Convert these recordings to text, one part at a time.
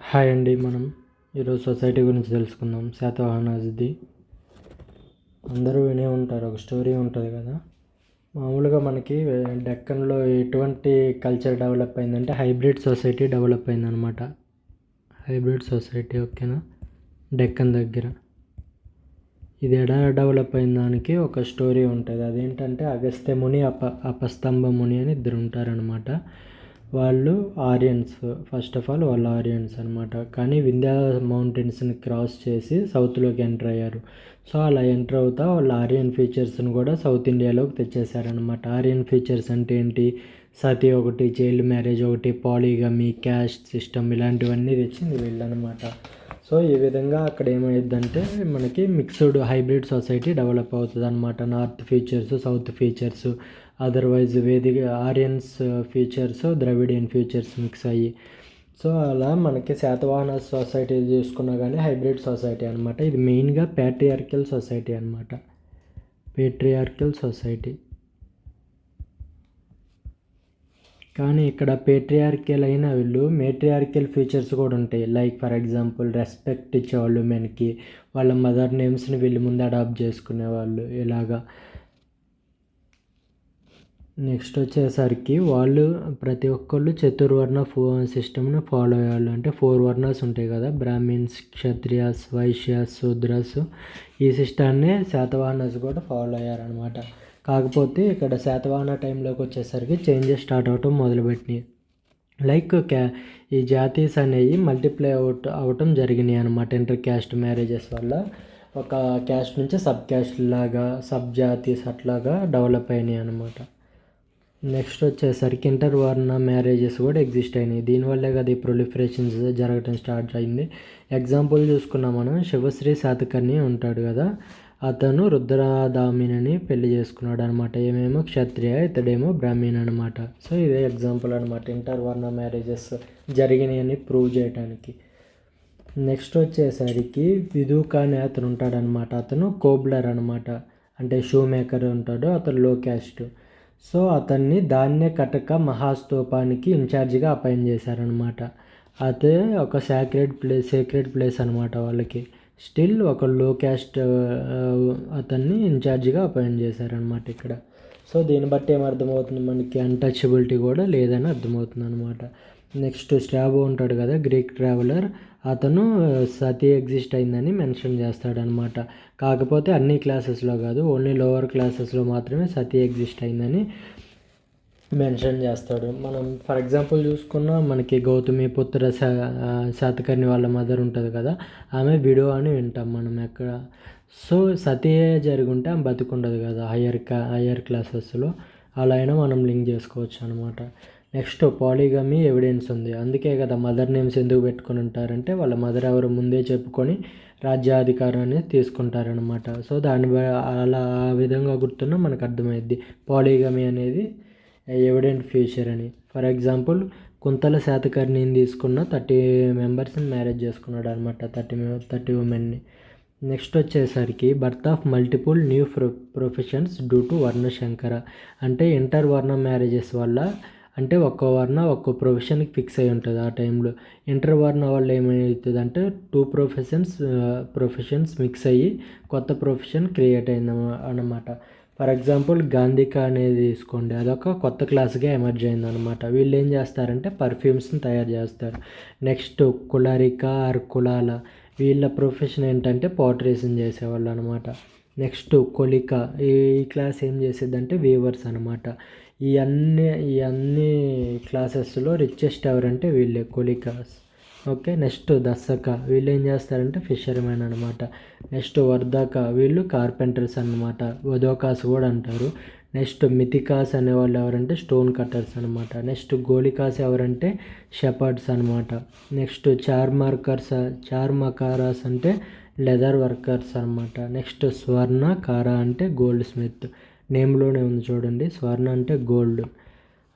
Hi అండి. మనం ఈరోజు సొసైటీ గురించి తెలుసుకుందాం. శాతవాహనాది అందరూ వినే ఉంటారు. ఒక స్టోరీ ఉంటుంది కదా. మామూలుగా మనకి డెక్కన్లో ఎటువంటి కల్చర్ డెవలప్ అయిందంటే హైబ్రిడ్ సొసైటీ డెవలప్ అయిందనమాట. హైబ్రిడ్ సొసైటీ ఓకేనా. డెక్కన్ దగ్గర ఇది ఎలా డెవలప్ అయిన దానికి ఒక స్టోరీ ఉంటుంది. అదేంటంటే అగస్త్య ముని అపస్తంభ ముని అని ఇద్దరు ఉంటారనమాట. వాళ్ళు ఆరియన్స్. ఫస్ట్ ఆఫ్ ఆల్ వాళ్ళు ఆరియన్స్ అనమాట. కానీ వింధ్యా మౌంటైన్స్ని క్రాస్ చేసి సౌత్లోకి ఎంటర్ అయ్యారు. సో అలా ఎంటర్ అవుతా వాళ్ళు ఆరియన్ ఫీచర్స్ని కూడా సౌత్ ఇండియాలోకి తెచ్చేసారనమాట. ఆరియన్ ఫీచర్స్ అంటే ఏంటి? సతీ ఒకటి, చైల్డ్ మ్యారేజ్ ఒకటి, పాలిగమి, క్యాస్ట్ సిస్టమ్ ఇలాంటివన్నీ తెచ్చింది వీళ్ళనమాట. సో ఈ విధంగా అక్కడ ఏమైందంటే మనకి మిక్స్డ్ హైబ్రిడ్ సొసైటీ డెవలప్ అవుతుంది అనమాట. North features, south features, otherwise Vedic Aryans features, Dravidian features mix అయ్యి. సో అలా మనకి శాతవాహన సొసైటీ చూసుకున్నా కానీ హైబ్రిడ్ సొసైటీ అనమాట. ఇది మెయిన్గా ప్యాట్రియార్కల్ సొసైటీ అనమాట. Patriarchal society. కానీ ఇక్కడ పేట్రియార్కల్ అయిన వీళ్ళు మేట్రియార్కల్ ఫీచర్స్ కూడా ఉంటాయి. లైక్ ఫర్ ఎగ్జాంపుల్ రెస్పెక్ట్ ఇచ్చేవాళ్ళు మెన్కి, వాళ్ళ మదర్ నేమ్స్ని వీళ్ళు ముందు అడాప్ట్ చేసుకునేవాళ్ళు ఇలాగా. నెక్స్ట్ వచ్చేసరికి వాళ్ళు ప్రతి ఒక్కళ్ళు చతుర్వర్ణ సిస్టమ్ని ఫాలో అయ్యేవాళ్ళు. అంటే 4 వర్ణాస్ ఉంటాయి కదా, బ్రాహ్మిన్స్, క్షత్రియాస్, వైశ్యాస్, శూద్రాస్. ఈ సిస్టాన్ని శాతవాహనస్ కూడా ఫాలో అయ్యారనమాట. కాకపోతే ఇక్కడ శాతవాహన టైంలోకి వచ్చేసరికి చేంజెస్ స్టార్ట్ అవటం మొదలుపెట్టినాయి. లైక్ ఈ జాతీస్ అనేవి మల్టిప్లై అవటం జరిగినాయి అనమాట. ఇంటర్ క్యాస్ట్ మ్యారేజెస్ వల్ల ఒక క్యాస్ట్ నుంచి సబ్ క్యాస్ట్ లాగా, సబ్ జాతీస్ అట్లాగా డెవలప్ అయినాయి అనమాట. నెక్స్ట్ వచ్చేసరికి ఇంటర్వర్ణ మ్యారేజెస్ కూడా ఎగ్జిస్ట్ అయినాయి. దీనివల్లే కదా ఈ ప్రొలిఫరేషన్స్ జరగటం స్టార్ట్ అయింది. ఎగ్జాంపుల్ చూసుకున్నాం మనం, శివశ్రీ శాతకర్ణి ఉంటాడు కదా, అతను రుద్రదామిని పెళ్లి చేసుకున్నాడు అనమాట. ఏమేమో క్షత్రియ, ఇతడేమో బ్రాహ్మణ్ అనమాట. సో ఇదే ఎగ్జాంపుల్ అనమాట ఇంటర్వర్ణ మ్యారేజెస్ జరిగినాయని ప్రూవ్ చేయడానికి. నెక్స్ట్ వచ్చేసరికి విదూక అనే అతను ఉంటాడనమాట. అతను కోబ్లర్ అనమాట. అంటే షూ మేకర్ ఉంటాడు, అతను లో క్యాస్ట్. సో అతన్ని ధాన్య కటక మహాస్తూపానికి ఇన్ఛార్జిగా అపాయింట్ చేశారనమాట. అదే ఒక సేక్రెడ్ ప్లేస్ అనమాట వాళ్ళకి. స్టిల్ ఒక లో క్యాస్ట్ అతన్ని ఇన్ఛార్జిగా అపాయింట్ చేశారనమాట ఇక్కడ. సో దీన్ని బట్టి ఏమర్థమవుతుంది మనకి, అన్టచబిలిటీ కూడా లేదని అర్థమవుతుంది అనమాట. నెక్స్ట్ స్ట్రాబో ఉంటాడు కదా, గ్రీక్ ట్రావెలర్. అతను సతీ ఎగ్జిస్ట్ అయిందని మెన్షన్ చేస్తాడనమాట. కాకపోతే అన్ని క్లాసెస్లో కాదు, ఓన్లీ లోవర్ క్లాసెస్లో మాత్రమే సతీ ఎగ్జిస్ట్ అయిందని మెన్షన్ చేస్తాడు. మనం ఫర్ ఎగ్జాంపుల్ చూసుకున్న మనకి గౌతమి పుత్ర శాతకర్ణి వాళ్ళ మదర్ ఉంటుంది కదా, ఆమె విడో అని వింటాం మనం ఎక్కడ. సో సతీ జరుగుంటే ఆమె బతికుండదు కదా హయ్యర్ క్లాసెస్లో. అలా అయినా మనం లింక్ చేసుకోవచ్చు అనమాట. నెక్స్ట్ పాలిగమి ఎవిడెన్స్ ఉంది. అందుకే కదా మదర్ నేమ్స్ ఎందుకు పెట్టుకొని ఉంటారంటే వాళ్ళ మదర్ ఎవరు ముందే చెప్పుకొని రాజ్యాధికారాన్ని తీసుకుంటారనమాట. సో అలా ఆ విధంగా గుర్తున్నా మనకు అర్థమైద్ది పాలిగమి అనేది ఎవిడెంట్ ఫ్యూచర్ అని. ఫర్ ఎగ్జాంపుల్ కుంతల శాతకర్ణిని తీసుకున్న 30 మెంబర్స్ని మ్యారేజ్ చేసుకున్నాడు అనమాట, 30 ఉమెన్ని. నెక్స్ట్ వచ్చేసరికి birth of multiple new professions due to వర్ణశంకర. అంటే ఇంటర్ వర్ణ మ్యారేజెస్ వల్ల, అంటే ఒక్కో వర్ణ ఒక్కో ప్రొఫెషన్కి ఫిక్స్ అయి ఉంటుంది ఆ టైంలో. ఇంటర్ వర్ణ వల్ల ఏమవుతుంది అంటే 2 ప్రొఫెషన్స్ మిక్స్ అయ్యి కొత్త ప్రొఫెషన్ క్రియేట్ అయింది అన్నమాట. ఫర్ ఎగ్జాంపుల్ గాంధిక అనేది తీసుకోండి, అదొక కొత్త క్లాస్గా ఎమర్జ్ అయింది అనమాట. వీళ్ళు ఏం చేస్తారంటే పర్ఫ్యూమ్స్ని తయారు చేస్తారు. నెక్స్ట్ కులారిక ఆర్ కులాల, వీళ్ళ ప్రొఫెషన్ ఏంటంటే పాటరీస్ని చేసేవాళ్ళు అనమాట. నెక్స్ట్ కొలిక, ఈ క్లాస్ ఏం చేసేదంటే వీవర్స్ అనమాట. ఈ అన్ని క్లాసెస్లో రిచెస్ట్ ఎవరంటే వీళ్ళే, కొలికాస్. ఓకే. నెక్స్ట్ దశక, వీళ్ళు ఏం చేస్తారంటే ఫిషర్మెన్ అనమాట. నెక్స్ట్ వర్ధక, వీళ్ళు కార్పెంటర్స్ అనమాట, వదోకాస్ కూడా అంటారు. నెక్స్ట్ మిథికాస్ అనేవాళ్ళు ఎవరంటే స్టోన్ కట్టర్స్ అనమాట. నెక్స్ట్ గోలికాస్ ఎవరంటే షెపర్డ్స్ అనమాట. నెక్స్ట్ చార్మకారాస్ అంటే లెదర్ వర్కర్స్ అనమాట. నెక్స్ట్ స్వర్ణకార అంటే గోల్డ్ స్మిత్. నేమ్లోనే ఉంది చూడండి, స్వర్ణ అంటే gold.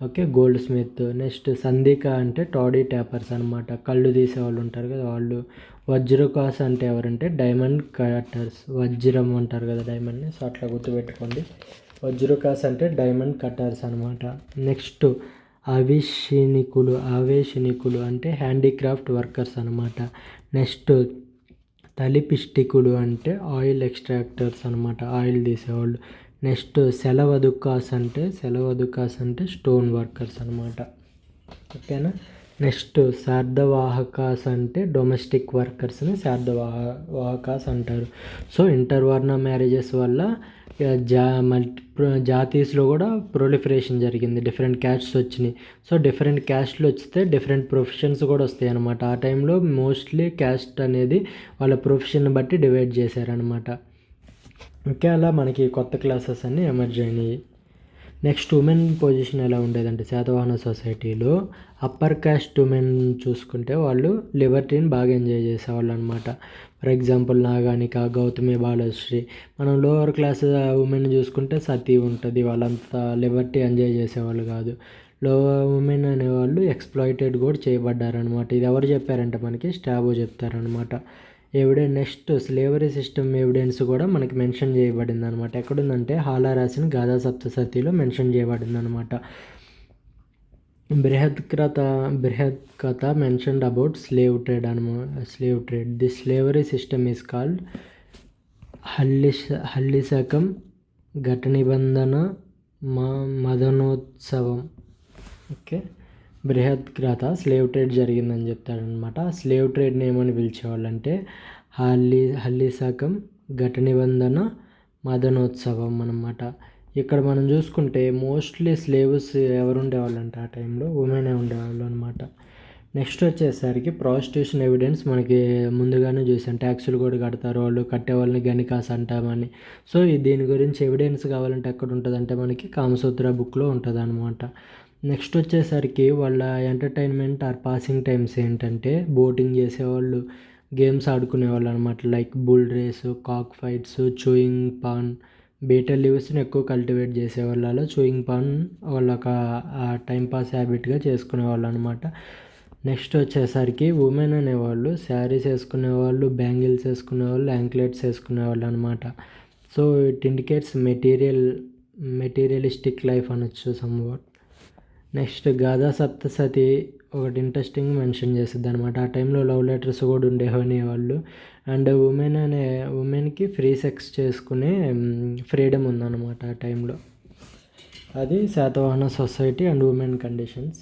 Okay, goldsmith. Next సంధిక అంటే టాడీ ట్యాపర్స్ అనమాట, కళ్ళు తీసేవాళ్ళు ఉంటారు కదా వాళ్ళు. వజ్రకాస్ అంటే ఎవరంటే డైమండ్ కట్టర్స్, వజ్రం అంటారు కదా డైమండ్ని, సో అట్లా గుర్తుపెట్టుకోండి. వజ్రకాస్ అంటే డైమండ్ కట్టర్స్ అనమాట. నెక్స్ట్ ఆవేశనికులు అంటే హ్యాండీక్రాఫ్ట్ వర్కర్స్ అనమాట. నెక్స్ట్ తలిపిష్టికులు అంటే ఆయిల్ ఎక్స్ట్రాక్టర్స్ అనమాట, ఆయిల్ తీసేవాళ్ళు. నెక్స్ట్ సెలవదుకాస్ అంటే స్టోన్ వర్కర్స్ అనమాట. ఓకేనా. నెక్స్ట్ శార్దవాహకాస్ అంటే డొమెస్టిక్ వర్కర్స్ని శార్దవాహకాస్ అంటారు. సో ఇంటర్వర్ణ మ్యారేజెస్ వల్ల జాతీస్లో కూడా ప్రొలిఫరేషన్ జరిగింది, డిఫరెంట్ క్యాస్ట్స్ వచ్చినాయి. సో డిఫరెంట్ క్యాస్ట్లు వస్తే డిఫరెంట్ ప్రొఫెషన్స్ కూడా వస్తాయి అన్నమాట. ఆ టైంలో మోస్ట్లీ క్యాస్ట్ అనేది వాళ్ళ ప్రొఫెషన్ బట్టి డివైడ్ చేశారనమాట. ఓకే, అలా మనకి కొత్త క్లాసెస్ అన్నీ ఎమర్జ్ అయినాయి. నెక్స్ట్ ఉమెన్ పొజిషన్ ఎలా ఉండేదంటే శాతవాహన సొసైటీలో అప్పర్ క్యాస్ట్ ఉమెన్ చూసుకుంటే వాళ్ళు లిబర్టీని బాగా ఎంజాయ్ చేసేవాళ్ళు అనమాట. For example Naganika, Gautami Balasri. మనం లోవర్ క్లాస్ ఉమెన్ చూసుకుంటే సతీ ఉంటుంది, వాళ్ళంతా లిబర్టీ ఎంజాయ్ చేసేవాళ్ళు కాదు. లోవర్ ఉమెన్ అనేవాళ్ళు ఎక్స్ప్లాయిటెడ్ కూడా చేయబడ్డారనమాట. ఇది ఎవరు చెప్పారంటే మనకి స్టాబో చెప్తారనమాట. నెక్స్ట్ స్లేవరీ సిస్టమ్ ఎవిడెన్స్ కూడా మనకి మెన్షన్ చేయబడింది అనమాట. ఎక్కడుందంటే హాలా రాసిన గాథా సప్తసతిలో మెన్షన్ చేయబడింది అనమాట. Brihat Katha mentioned about slave trade. The slavery system is called హల్లిశకం ఘట నిబంధన మదనోత్సవం. ఓకే, బృహత్ కథ స్లేవ్ ట్రేడ్ జరిగిందని చెప్తారనమాట. స్లేవ్ ట్రేడ్ని ఏమని పిలిచేవాళ్ళు అంటే హల్లిశకం ఘట నిబంధన మదనోత్సవం అనమాట. ఇక్కడ మనం చూసుకుంటే మోస్ట్లీ స్లేవ్స్ ఎవరు ఉండేవాళ్ళు అంటే ఆ టైంలో ఉమెనే ఉండేవాళ్ళు అనమాట. నెక్స్ట్ వచ్చేసరికి ప్రాస్టిట్యూషన్ ఎవిడెన్స్ మనకి ముందుగానే చూసాం. ట్యాక్సులు కూడా కడతారు వాళ్ళు, కట్టే వాళ్ళని గనికాస్ అంటామని. సో దీని గురించి ఎవిడెన్స్ కావాలంటే ఎక్కడ ఉంటుంది అంటే మనకి కామసూత్ర బుక్లో ఉంటుంది అనమాట. నెక్స్ట్ వచ్చేసరికి వాళ్ళ ఎంటర్టైన్మెంట్ ఆర్ పాసింగ్ టైమ్స్ ఏంటంటే బోటింగ్ చేసేవాళ్ళు, గేమ్స్ ఆడుకునేవాళ్ళు అనమాట. లైక్ బుల్ రేసు, కాక్ ఫైట్స్, చూయింగ్ పాన్, బీటల్ లీవ్స్ని ఎక్కువ కల్టివేట్ చేసేవాళ్ళు. అలా చూయింగ్ పాన్ వాళ్ళ ఒక టైంపాస్ హ్యాబిట్గా చేసుకునేవాళ్ళు అనమాట. నెక్స్ట్ వచ్చేసరికి ఉమెన్ అనేవాళ్ళు శారీస్ వేసుకునేవాళ్ళు, బ్యాంగిల్స్ వేసుకునేవాళ్ళు, యాంక్లెట్స్ వేసుకునేవాళ్ళు అనమాట. So it indicates materialistic life అనొచ్చు సమ్వాట్. నెక్స్ట్ గాథా సప్తసతి ఒకటి ఇంట్రెస్టింగ్ మెన్షన్ చేస్తుంది అనమాట. ఆ టైంలో లవ్ లెటర్స్ కూడా ఉండేవని వాళ్ళు. అండ్ ఉమెన్కి ఫ్రీ సెక్స్ చేసుకునే ఫ్రీడమ్ ఉందన్నమాట ఆ టైంలో. అది Satavahana society and women conditions.